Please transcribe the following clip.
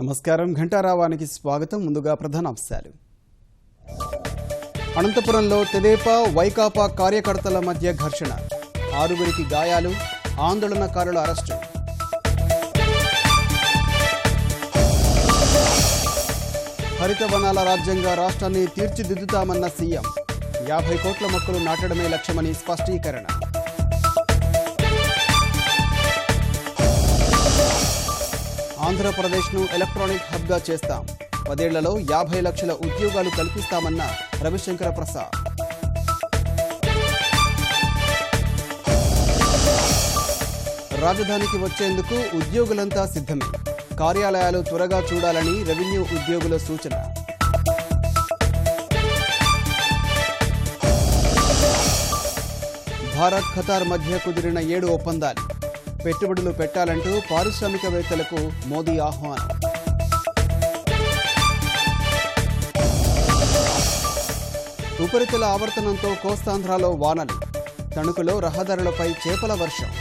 నమస్కారం. ఘంటారావానికి స్వాగతం. ముందుగా ప్రధానాంశాలు. అనంతపురంలో తెదేపా వైకాపా కార్యకర్తల మధ్య ఘర్షణ, 6గురికి గాయాలు, ఆందోళనకారుల అరెస్టు. హరిత వనాల రాజ్యంగా రాష్ట్రాన్ని తీర్చిదిద్దుతామన్న సీఎం, 50 కోట్ల మొక్కలు నాటడమే లక్ష్యమని స్పష్టీకరణ. ఆంధ్రప్రదేశ్ను ఎలక్ట్రానిక్ హబ్గా చేస్తాం, 10 ఏళ్లలో 50 లక్షల ఉద్యోగాలు కల్పిస్తామన్న రవిశంకర ప్రసాద్. రాజధానికి వచ్చేందుకు ఉద్యోగులంతా సిద్ధమే, కార్యాలయాలు త్వరగా చూడాలని రెవెన్యూ ఉద్యోగుల సూచన. భారత్ ఖతార్ మధ్య కుదిరిన 7 ఒప్పందాలు, పెట్టుబడులు పెట్టాలంటూ పారిశ్రామికవేత్తలకు మోదీ ఆహ్వానం. ఉపరితల ఆవర్తనంతో కోస్తాంధ్రలో వానలు, తణుకులో రహదారులపై చేపల వర్షం.